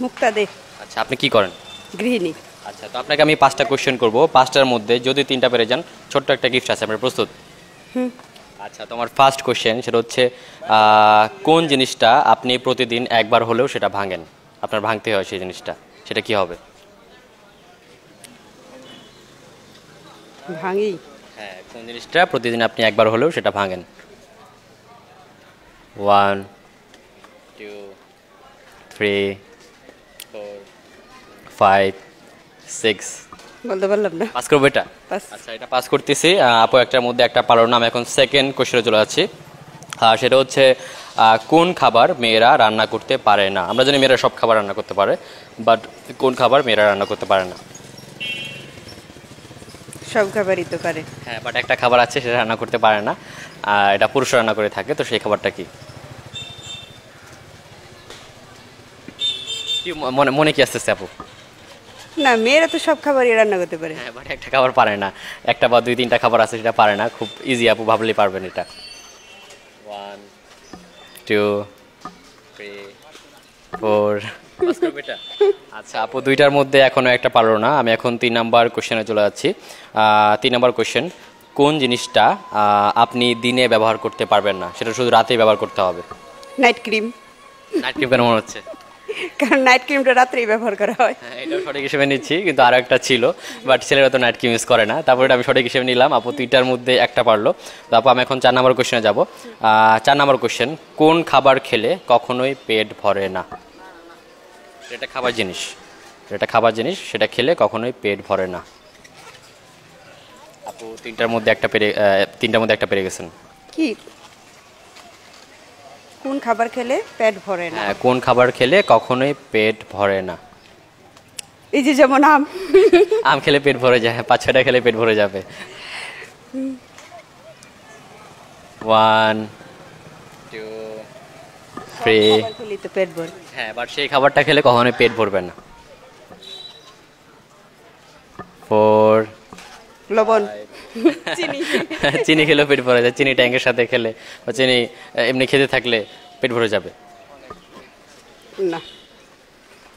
মুক্তা দে। আচ্ছা, আপনি কি করেন? গৃহিণী। আচ্ছা, তো আপনাকে আমি 5টা কোশ্চেন করব। 5টার মধ্যে যদি 3টা পেরে যান, ছোট্ট একটা গিফট আছে। আপনি প্রস্তুত? আচ্ছা, তোমার ফার্স্ট কোশ্চেন সেটা হচ্ছে কোন জিনিসটা আপনি প্রতিদিন একবার হলেও সেটা ভাঙেন, আপনার ভাঙতে হয় সেই জিনিসটা, সেটা কি হবে? ভাঙি। হ্যাঁ, কোন জিনিসটা প্রতিদিন আপনি একবার হলেও সেটা ভাঙেন? 1 2 3 4 5 6। বলতে পারলাম না। পাস করবো এটা? পাস। আচ্ছা, এটা পাস করতেছি। আপু একটার মধ্যে একটা পারো না। আমি এখন সেকেন্ড কোশ্চেনে চলে যাচ্ছি। সেটা হচ্ছে কোন খাবার মেয়েরা রান্না করতে পারে না? আমরা জানি মেয়েরা সব খাবার রান্না করতে পারে, বাট কোন খাবার মেয়েরা রান্না করতে পারে না? সব খাবারই তো পারে। হ্যাঁ, বাট একটা খাবার আছে সেটা রান্না করতে পারে না, এটা পুরুষ রান্না করে থাকে। তো সেই খাবারটা কি? কি মনে মনে কি আসতেছে আপু? না, মেয়েরা তো সব খাবারই রান্না করতে পারে। হ্যাঁ, বাট একটা খাবার পারে না। একটা বা 2-3টা খাবার আছে সেটা পারে না। খুব ইজি আপু, ভাবলেই পারবেন এটা। 1 2 3 4। আচ্ছা আপু, 2টার মধ্যে এখনো একটা পারলো না। আমি এখন 3 নাম্বার কোশ্চেনে চলে যাচ্ছি। 3 নাম্বার কোশ্চেন, কোন জিনিসটা আপনি দিনে ব্যবহার করতে পারবেন না, সেটা শুধু রাতেই ব্যবহার করতে হবে? Night cream. নাইট ক্রিম কেন মনে হচ্ছে? কারণ নাইট ক্রিমটা রাত্রেই ব্যবহার করা হয়। হ্যাঁ, এটাও সঠিক হিসেবে নিচ্ছি, কিন্তু আরো একটা ছিল, বাট ছেলেরা তো নাইট ক্রিম ইউজ করে না। তারপরে এটা আমি সঠিক হিসেবে নিলাম। আপু 3টার মধ্যে একটা পারলো। তো আপু আমি এখন 4 নাম্বার কোশ্চেনে যাবো। 4 নাম্বার কোশ্চেন, কোন খাবার খেলে কখনোই পেট ভরে না? এটা খাবার জিনিস, এটা খাবার জিনিস, সেটা খেলে কখনোই পেট ভরে না। আপু 3টার মধ্যে একটা পেরে গেছেন। কি? কোন খাবার খেলে পেট ভরে না? হ্যাঁ, কোন খাবার খেলে কখনোই পেট ভরে না? এই যে যেমন আম। আম খেলে পেট ভরে যায়, 5-6টা খেলে পেট ভরে যাবে। 1 2 3। খাবার খেলেই তো পেট ভরে। হ্যাঁ, বাট সেই খাবারটা খেলে কখনোই পেট ভরবে না। 4। লবণ। চিনি। চিনি খেলেও পেট ভরে যায়। চিনি ট্যাঙ্কের সাথে খেলে বা চিনি এমনি খেতে থাকলে পেট ভরে যাবে। না।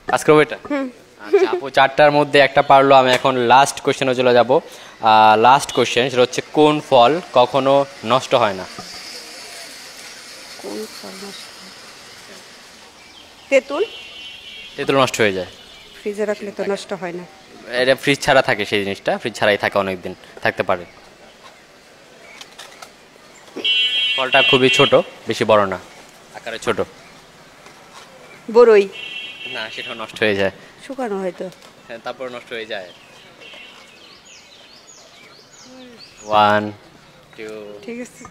পাস করবো এটা? আচ্ছা আপু, 4টার মধ্যে একটা পারলো। আমি এখন লাস্ট কোশ্চেনে চলে যাব। লাস্ট কোশ্চেন সেটা হচ্ছে, কোন ফল কখনো নষ্ট হয় না? কোন ফল নষ্ট হয়? তেঁতুল। তেঁতুল নষ্ট হয়ে যায়। ফ্রিজে রাখলে তো নষ্ট হয় না। এটা ফ্রিজ ছাড়া থাকে, সেই জিনিসটা ফ্রিজ ছাড়াই থাকে, অনেকদিন থাকতে পারে। ফলটা খুবই ছোট, বেশি বড় না, আকারে ছোট। বড়ই। না, সেটাও নষ্ট হয়ে যায়। শুকানো হয়তো। হ্যাঁ, তারপর নষ্ট হয়ে যায়। 1 2 ঠিক আছে।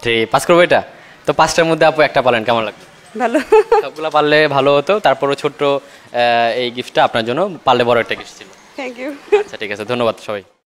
3। পাস করবো এটা? তো 5টার মধ্যে আপু একটা পারলেন, কেমন লাগবে? ভালো। সবগুলো পারলে ভালো হতো। তারপরও ছোট্ট এই গিফটটা আপনার জন্য, পারলে বড় একটা গিফট ছিল। Thank you. আচ্ছা ঠিক আছে, ধন্যবাদ সবাই।